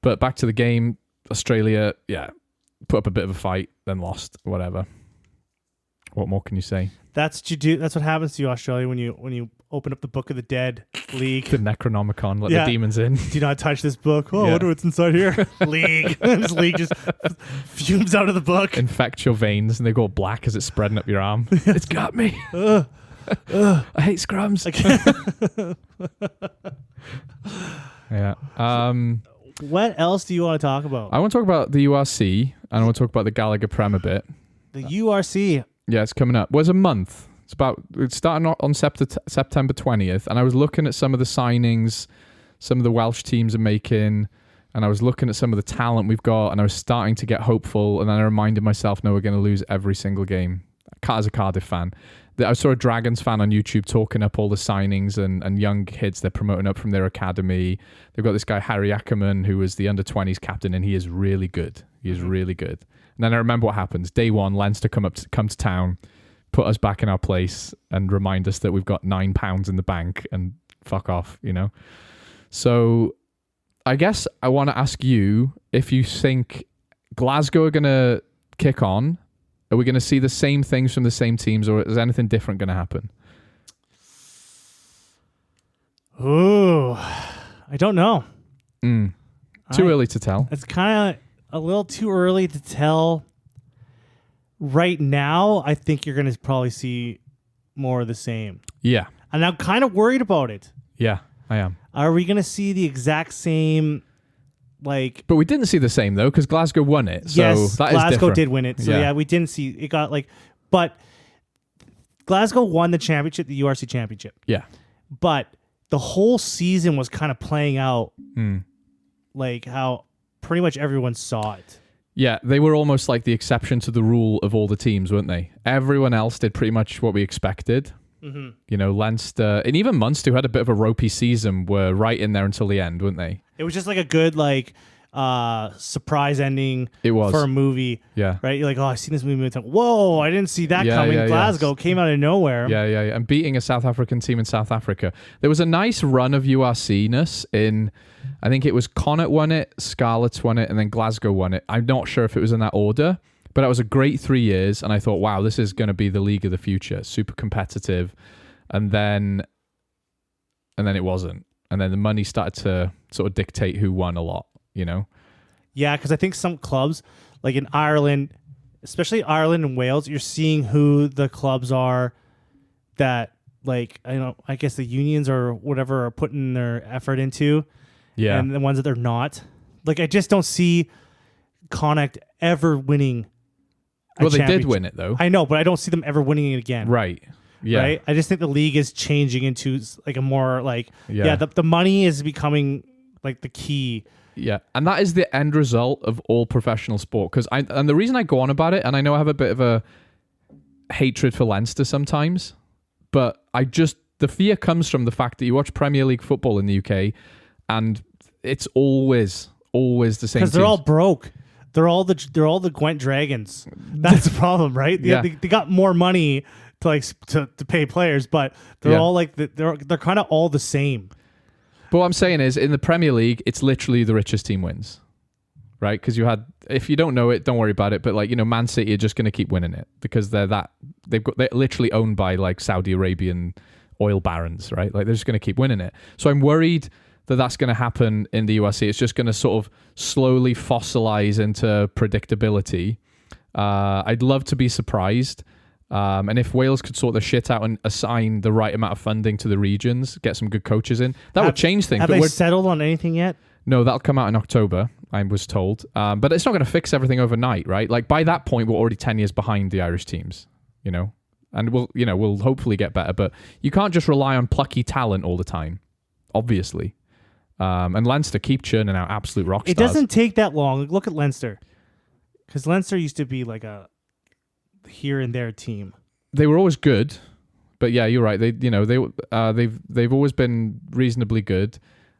but back to the game, Australia, put up a bit of a fight, then lost, whatever. What more can you say? That's what you do. That's what happens to you, Australia, when you open up the Book of the Dead League. The Necronomicon, let the demons in. Do not touch this book. Oh, I wonder what's inside here. League. This league just fumes out of the book. Infect your veins, and they go black as it's spreading up your arm. It's got me. I hate scrums. Yeah. What else do you want to talk about? I want to talk about the URC, and I want to talk about the Gallagher Prem a bit. The URC. Yeah, it's coming up. Well, it's a month. It's starting on September 20th, and I was looking at some of the signings some of the Welsh teams are making, and I was looking at some of the talent we've got, and I was starting to get hopeful, and then I reminded myself, no, we're going to lose every single game. As a Cardiff fan, I saw a Dragons fan on YouTube talking up all the signings and young kids they're promoting up from their academy. They've got this guy, Harry Ackerman, who was the under-20s captain, and he is really good. He is really good. And then I remember what happens. Day one, Leinster come to town, put us back in our place, and remind us that we've got £9 in the bank, and fuck off, you know? So I guess I want to ask you if you think Glasgow are going to kick on. Are we going to see the same things from the same teams, or is anything different going to happen? Ooh, I don't know. Too early to tell. It's kind of a little too early to tell. Right now, I think you're going to probably see more of the same. Yeah. And I'm kind of worried about it. Yeah, I am. Are we going to see the exact same... But we didn't see the same though, because Glasgow won it. So yes, that Glasgow is different. did win it. So yeah, we didn't see it. But Glasgow won the championship, the URC championship. Yeah, but the whole season was kind of playing out like how pretty much everyone saw it. Yeah, they were almost like the exception to the rule of all the teams, weren't they? Everyone else did pretty much what we expected. You know, Leinster and even Munster, who had a bit of a ropey season, were right in there until the end, weren't they? It was just like a good surprise ending. It was. For a movie. Yeah. Right? You're like, oh, I've seen this movie. It's like, whoa, I didn't see that Yeah, coming. yeah, yeah. Glasgow came out of nowhere. Yeah. And beating a South African team in South Africa. There was a nice run of URC-ness in, I think it was Connacht won it, Scarlets won it, and then Glasgow won it. I'm not sure if it was in that order, but it was a great 3 years, and I thought, wow, this is going to be the league of the future. Super competitive. And then it wasn't. And then the money started to sort of dictate who won a lot, you know? Yeah, because I think some clubs, like in Ireland, especially Ireland and Wales, you're seeing who the clubs are that, like, I guess the unions or whatever are putting their effort into. Yeah. And the ones that they're not. Like, I just don't see Connacht ever winning a Well, they did championship. win it, though. I know, but I don't see them ever winning it again. Right. Yeah. Right? I just think the league is changing into like a more like, Yeah. the money is becoming like the key. Yeah, and that is the end result of all professional sport. And the reason I go on about it, and I know I have a bit of a hatred for Leinster sometimes, but the fear comes from the fact that you watch Premier League football in the UK, and it's always the same. Because they're teams. all broke. They're all the Gwent Dragons. That's the problem, right? Yeah. They got more money to pay players, but they're all like they're kind of all the same. But what I'm saying is, in the Premier League, it's literally the richest team wins, right? Because if you don't know it, don't worry about it. But like, you know, Man City are just going to keep winning it because they're literally owned by like Saudi Arabian oil barons, right? Like they're just going to keep winning it. So I'm worried that that's going to happen in the URC. It's just going to sort of slowly fossilize into predictability. I'd love to be surprised. And if Wales could sort the shit out and assign the right amount of funding to the regions, get some good coaches in, that would change things. Have they settled on anything yet? No, that'll come out in October, I was told. But it's not going to fix everything overnight, right? Like by that point, we're already 10 years behind the Irish teams, you know? And we'll hopefully get better, but you can't just rely on plucky talent all the time, obviously. And Leinster keep churning out absolute rock stars. It doesn't take that long. Look at Leinster. Because Leinster used to be like a here and there team. They were always good, but yeah, you're right. They've always been reasonably good.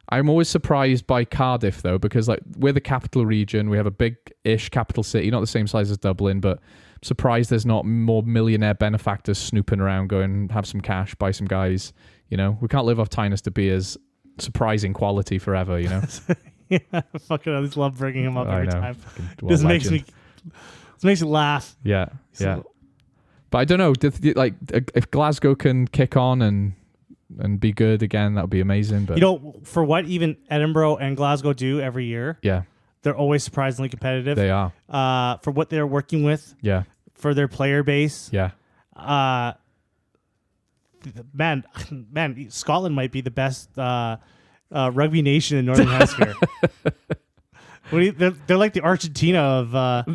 I'm always surprised by Cardiff though, because like we're the capital region, we have a big-ish capital city, not the same size as Dublin, but I'm surprised there's not more millionaire benefactors snooping around, going have some cash, buy some guys. You know, we can't live off Tynus de Beer's surprising quality forever. You know, Yeah, fucking I just love bringing him up every time. This This makes you laugh. Yeah. But I don't know. If Glasgow can kick on and be good again, that would be amazing. But You know, for what even Edinburgh and Glasgow do every year, yeah, they're always surprisingly competitive. they are. For what they're working with, Yeah, for their player base, yeah. Man, Scotland might be the best rugby nation in Northern Hemisphere. They're like the Argentina of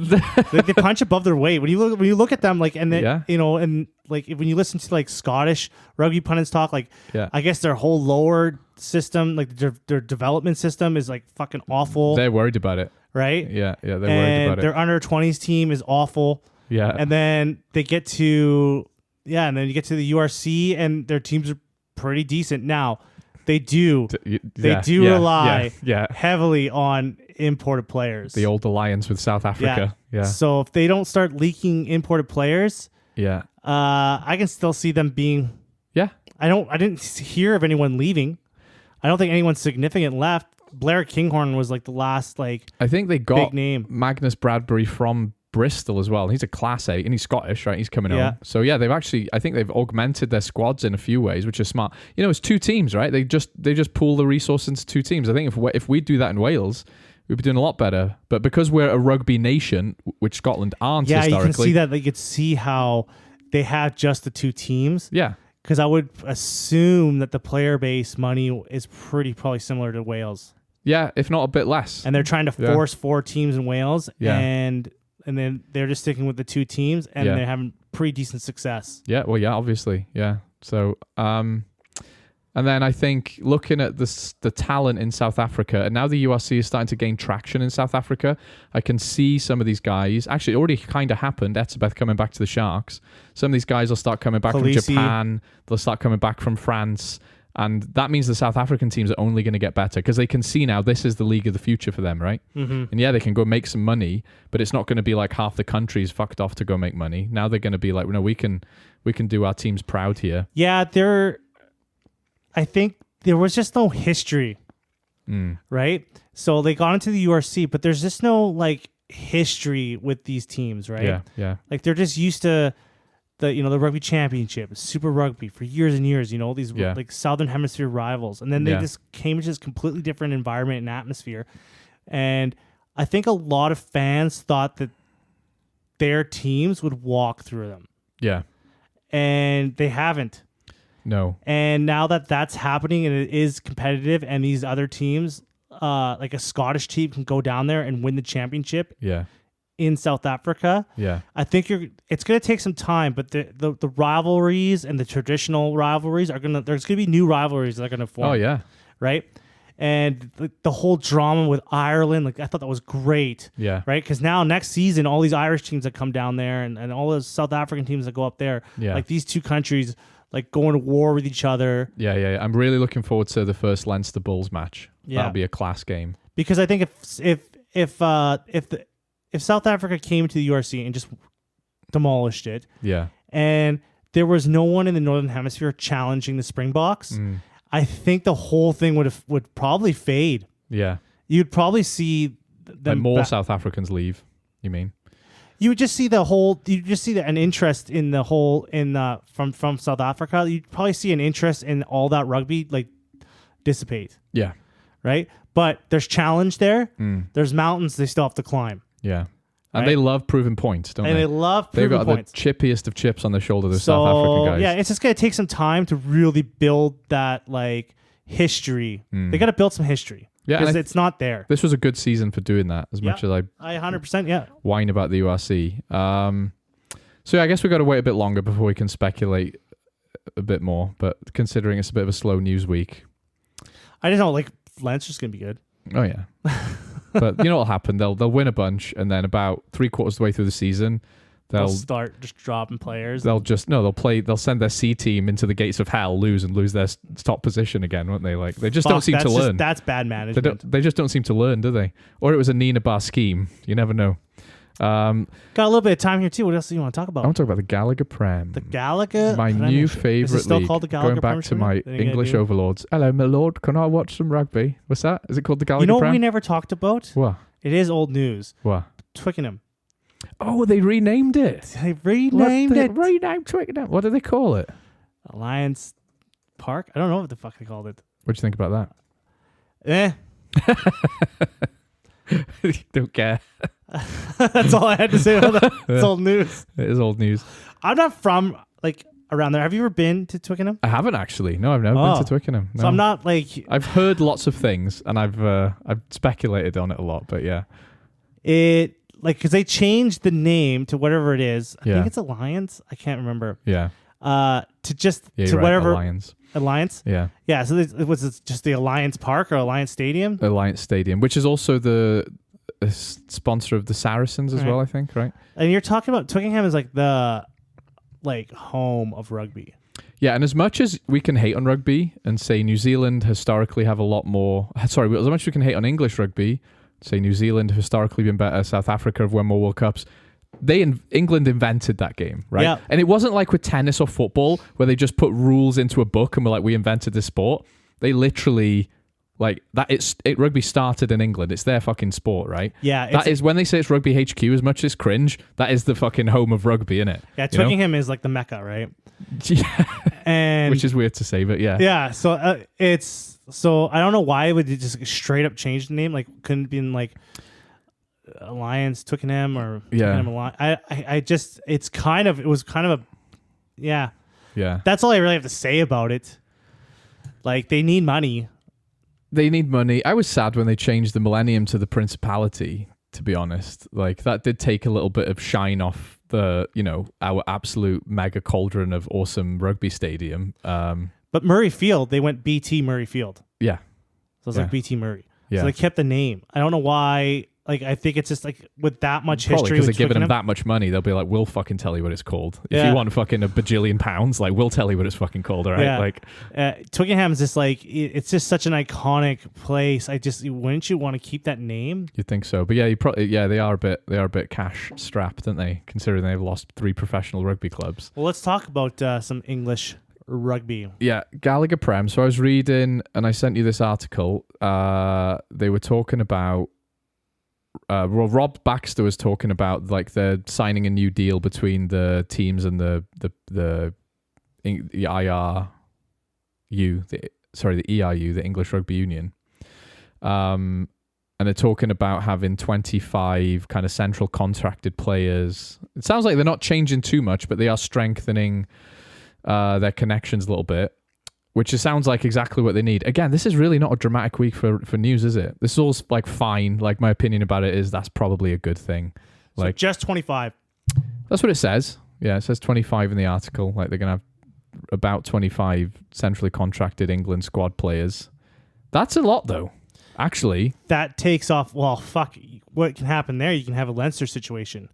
they punch above their weight. When you look at them, like, and they, Yeah. you know, and like when you listen to like Scottish rugby pundits talk, like, Yeah. I guess their whole lower system, like their development system, is like fucking awful, They're worried about it. right? Yeah, they're worried And about their it. under 20s team is awful. Yeah, And then they get to and then you get to the URC, and their teams are pretty decent. Now, they do rely yeah. heavily on imported players. The old alliance with South Africa. Yeah, So if they don't start leaking imported players, yeah. I can still see them being. Yeah. I didn't hear of anyone leaving. I don't think anyone significant left. Blair Kinghorn was like the last I think they got big name. Magnus Bradbury from Bristol as well. He's a class A, and he's Scottish, right? He's coming Yeah. home. So yeah, I think they've augmented their squads in a few ways, which is smart. You know, it's two teams, right? They just pool the resource into two teams. I think if we do that in Wales, we'd be doing a lot better. But because we're a rugby nation, which Scotland aren't historically. You can see that. They could see how they have just the two teams. Yeah. Because I would assume that the player base money is probably similar to Wales. Yeah, if not a bit less. And they're trying to force 4 teams in Wales, Yeah. and then they're just sticking with the 2 teams, and they're having pretty decent success. Yeah, well, yeah, obviously, yeah. So, And then I think looking at the talent in South Africa, and now the URC is starting to gain traction in South Africa, I can see some of these guys. Actually, it already kind of happened. Etzebeth coming back to the Sharks. Some of these guys will start coming back from Japan. They'll start coming back from France. And that means the South African teams are only going to get better because they can see now this is the league of the future for them, right? Mm-hmm. And yeah, they can go make some money, but it's not going to be like half the country's fucked off to go make money. Now they're going to be like, no, we can do our teams proud here. Yeah, I think there was just no history, right? So they got into the URC, but there's just no like history with these teams, right? Yeah. Like they're just used to the rugby championship, Super Rugby for years and years. These like Southern Hemisphere rivals, and then they just came into this completely different environment and atmosphere. And I think a lot of fans thought that their teams would walk through them. Yeah, and they haven't. No. And now that that's happening and it is competitive and these other teams, like a Scottish team can go down there and win the championship in South Africa. Yeah. I think it's going to take some time, but the rivalries and the traditional rivalries there's going to be new rivalries that are going to form. Oh, yeah. Right? And the whole drama with Ireland, like I thought that was great. Yeah. Right? Because now next season, all these Irish teams that come down there and all those South African teams that go up there, like these two countries like going to war with each other. Yeah. I'm really looking forward to the first Leinster Bulls match. Yeah. That'll be a class game. Because I think if South Africa came to the URC and just demolished it, and there was no one in the Northern Hemisphere challenging the Springboks, I think the whole thing would probably fade. Yeah, you'd probably see them more South Africans leave. You mean? You would just see an interest in the whole from South Africa. You'd probably see an interest in all that rugby like dissipate. Yeah, right. But there's challenge there. There's mountains they still have to climb. Yeah. And they love proving points, don't they? And they love proving points. They've got the chippiest of chips on the shoulder, the South African guys. Yeah, it's just going to take some time to really build that like history. They got to build some history. Yeah, because it's not there. This was a good season for doing that, as much as I 100%, whine about the URC. So yeah, I guess we've got to wait a bit longer before we can speculate a bit more. But considering it's a bit of a slow news week, I just know like Leinster's going to be good. Oh yeah. But you know what'll happen? They'll win a bunch, and then about 3/4 of the way through the season, they'll start just dropping players. They'll send their C team into the gates of hell, lose their top position again, won't they? Like they just don't seem to learn. That's bad management. They just don't seem to learn, do they? Or it was a Nina Bar scheme. You never know. Got a little bit of time here too. What else do you want to talk about? I want to talk about the Gallagher Prem. The Gallagher, my new favorite league. Still called the Gallagher Going back to my English overlords. Hello, my lord. Can I watch some rugby? What's that? Is it called the Gallagher Prem? You know what we never talked about? What? It is old news. What? Twickenham. Oh, they renamed it. They renamed it. Renamed Twickenham. What do they call it? Alliance Park? I don't know what the fuck they called it. What do you think about that? Don't care. That's all I had to say about that. It's old news. It is old news. I'm not from like around there. Have you ever been to Twickenham? I haven't actually. No, I've never been to Twickenham. No. So I'm not like I've heard lots of things and I've speculated on it a lot, but yeah. It like because they changed the name to whatever it is. I think it's Alliance. I can't remember. Yeah. To just to right, whatever Alliance. Yeah. Yeah. So it was just the Alliance Park or Alliance Stadium. Alliance Stadium, which is also the sponsor of the Saracens as well, I think, right? And you're talking about Twickenham is like the home of rugby. Yeah, and as much as we can hate on rugby and say New Zealand historically have a lot more... Sorry, as much as we can hate on English rugby, say New Zealand historically been better, South Africa have won more World Cups, England invented that game, right? Yeah. And it wasn't like with tennis or football where they just put rules into a book and were like, we invented this sport. They literally... Like that, rugby started in England. It's their fucking sport, right? Yeah. That is when they say it's Rugby HQ. As much as cringe, that is the fucking home of rugby, isn't it? Yeah, Twickenham is like the mecca, right? Yeah, and which is weird to say, but yeah. Yeah. So I don't know why it would just straight up change the name. Like couldn't be in like Alliance Twickenham or Twickenham Alliance. It was kind of a yeah. That's all I really have to say about it. Like they need money. They need money. I was sad when they changed the Millennium to the Principality, to be honest. Like, that did take a little bit of shine off our absolute mega cauldron of awesome rugby stadium. But Murray Field, they went BT Murray Field. Yeah. So it's Yeah. like BT Murray. Yeah. So they kept the name. I don't know why. Like, I think it's just like with that much Probably history. because they're with giving them Twickenham. that much money, they'll be like, we'll fucking tell you what it's called. If Yeah. you want fucking a bajillion pounds, like, we'll tell you what it's fucking called, all right? Yeah. Like, Twickenham's just like, it's just such an iconic place. Wouldn't you want to keep that name? you'd think so. But yeah, they are a bit cash strapped, aren't they? Considering they've lost 3 professional rugby clubs. Well, let's talk about some English rugby. Yeah, Gallagher Prem. So I was reading, and I sent you this article. They were talking about. Rob Baxter was talking about like they're signing a new deal between the teams and the EIRU, the ERU, the English Rugby Union. And they're talking about having 25 kind of central contracted players. It sounds like they're not changing too much, but they are strengthening their connections a little bit, which sounds like exactly what they need. Again, this is really not a dramatic week for news, is it? This is all like fine. Like my opinion about it is that's probably a good thing. Like So just 25. that's what it says. Yeah, it says 25 in the article. Like they're going to have about 25 centrally contracted England squad players. That's a lot though, actually. That takes off. Well, fuck. What can happen there? You can have a Leinster situation.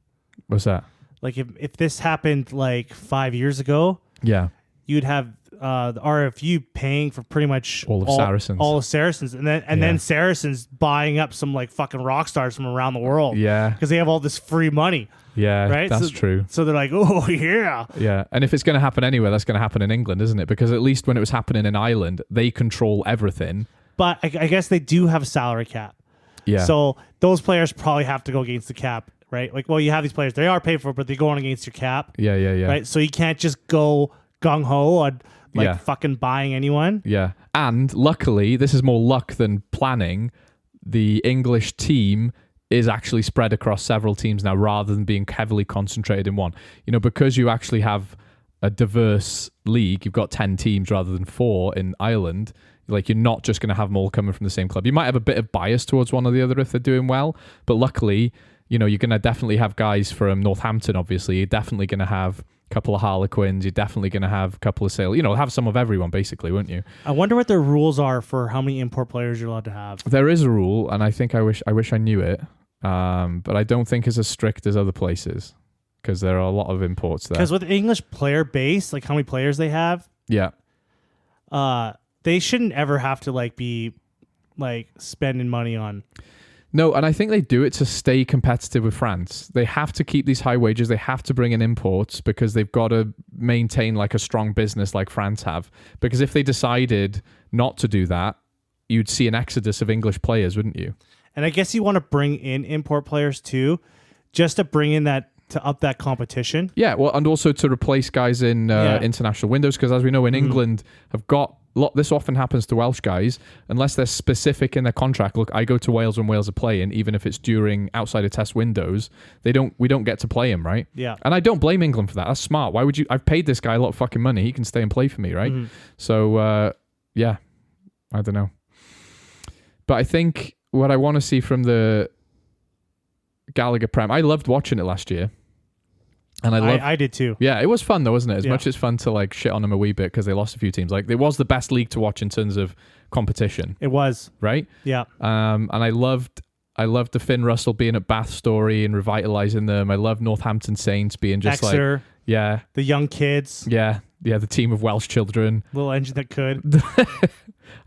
What's that? Like if this happened like 5 years ago, Yeah. you'd have the RFU paying for pretty much All of Saracens. all of Saracens, and then Saracens buying up some like fucking rock stars from around the world. Yeah. because they have all this free money, Yeah, right? that's true. So they're like, oh yeah, Yeah, and if it's going to happen anywhere, that's going to happen in England, isn't it? Because at least when it was happening in Ireland, they control everything. but I guess they do have a salary cap. Yeah. So those players probably have to go against the cap, right? Like, well, you have these players, they are paid for, but they're going against your cap, Yeah. right? So you can't just go gung ho on like Yeah. fucking buying anyone. Yeah. And luckily, this is more luck than planning. The English team is actually spread across several teams now rather than being heavily concentrated in one. You know, because you actually have a diverse league, you've got 10 teams rather than 4 in Ireland. Like, you're not just going to have them all coming from the same club. You might have a bit of bias towards one or the other if they're doing well, but luckily, you know, you're going to definitely have guys from Northampton, obviously. You're definitely going to have a couple of Harlequins. You're definitely going to have a couple of Sale. You know, have some of everyone, basically, won't you? I wonder what the rules are for how many import players you're allowed to have. There is a rule, and I think I wish I knew it, but I don't think it's as strict as other places because there are a lot of imports there. Because with English player base, like how many players they have, Yeah. they shouldn't ever have to like be like spending money on. No, and I think they do it to stay competitive with France. They have to keep these high wages. They have to bring in imports because they've got to maintain like a strong business like France have. Because if they decided not to do that, you'd see an exodus of English players, wouldn't you? And I guess you want to bring in import players too, just to bring in that to up that competition. Yeah, well, and also to replace guys in international windows, because as we know, in England, have got this often happens to Welsh guys, unless they're specific in their contract. Look, I go to Wales when Wales are playing, even if it's during outside of test windows. We don't get to play him, right? Yeah. And I don't blame England for that. That's smart. Why would you? I've paid this guy a lot of fucking money. He can stay and play for me, right? So, yeah, I don't know. But I think what I want to see from the Gallagher Prem, I loved watching it last year. And I did too. Yeah, it was fun though, wasn't it? As Yeah. much as fun to like shit on them a wee bit because they lost a few teams. Like, it was the best league to watch in terms of competition, It was. right? Yeah. And I loved the Finn Russell being at Bath Story and revitalizing them. I love Northampton Saints being just Exeter, like, yeah, the young kids, the team of Welsh children. little engine that could.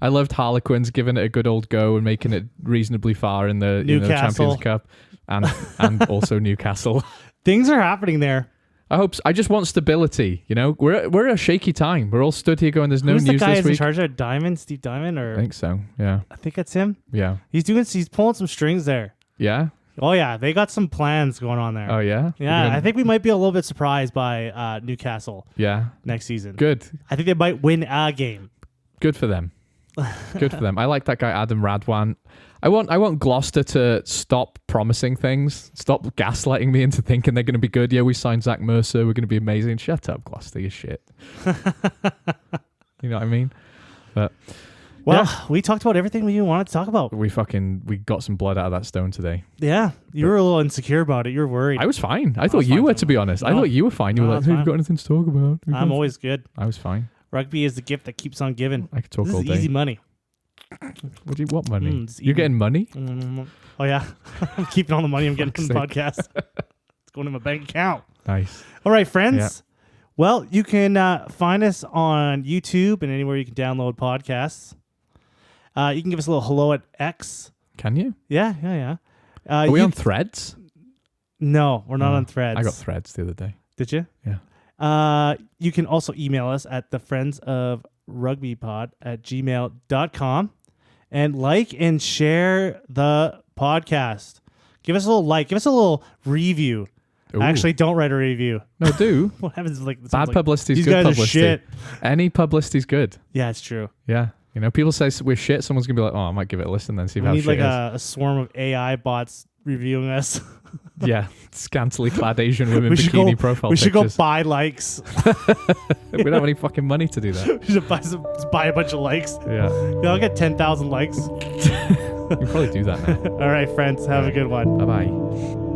I loved Harlequins giving it a good old go and making it reasonably far in the Newcastle. Champions Cup, and also Newcastle. Things are happening there. I just want stability. You know, we're at a shaky time. We're all stood here going, "There's no Who's the news guy this who's in week." charge of Diamond? Steve Diamond, or I think so. Yeah, I think that's him. yeah, He's pulling some strings there. yeah. Oh yeah, they got some plans going on there. Oh yeah, Yeah, I think we might be a little bit surprised by Newcastle yeah. next season. Good, I think they might win a game. good for them. Good for them. I like that guy Adam Radwan. I want Gloucester to stop promising things. Stop gaslighting me into thinking they're going to be good. Yeah, we signed Zach Mercer. We're going to be amazing. Shut up, Gloucester. You shit. You know what I mean? But Well, yeah, we talked about everything we wanted to talk about. we got some blood out of that stone today. Yeah, you were a little insecure about it. You were worried. I was fine. I thought was you fine were, too. to be honest. I No. thought you were fine. You were No, like, it's "Hey, you've fine. got anything to talk about?" I'm always good. I was fine. Rugby is the gift that keeps on giving. I could talk This all is day. easy money. What money? It's You're easy. getting money? Oh yeah, I'm keeping all the money I'm getting from the Fuck's podcast. It's going to my bank account. Nice. All right, friends. Yeah. Well, you can find us on YouTube and anywhere you can download podcasts. You can give us a little hello at X. Can you? Yeah. Are we on Threads? No, we're not on Threads. I got Threads the other day. Did you? Yeah. You can also email us at thefriendsofrugbypod@gmail.com and like and share the podcast. Give us a little like. Give us a little review. Ooh. Actually, don't write a review. No, do. What happens? Like Bad publicity is these good guys publicity. are shit. Any publicity is good. Yeah, it's true. Yeah. You know, people say we're shit. Someone's going to be like, oh, I might give it a listen then, see We how need shit like it is. a swarm of AI bots reviewing us. Yeah. Scantily clad Asian women bikini profile We should go pictures. buy likes. We don't have any fucking money to do that. We should buy a bunch of likes. Yeah. Yeah, I'll get 10,000 likes. You can probably do that now. All right, friends. Have a good one. Bye-bye.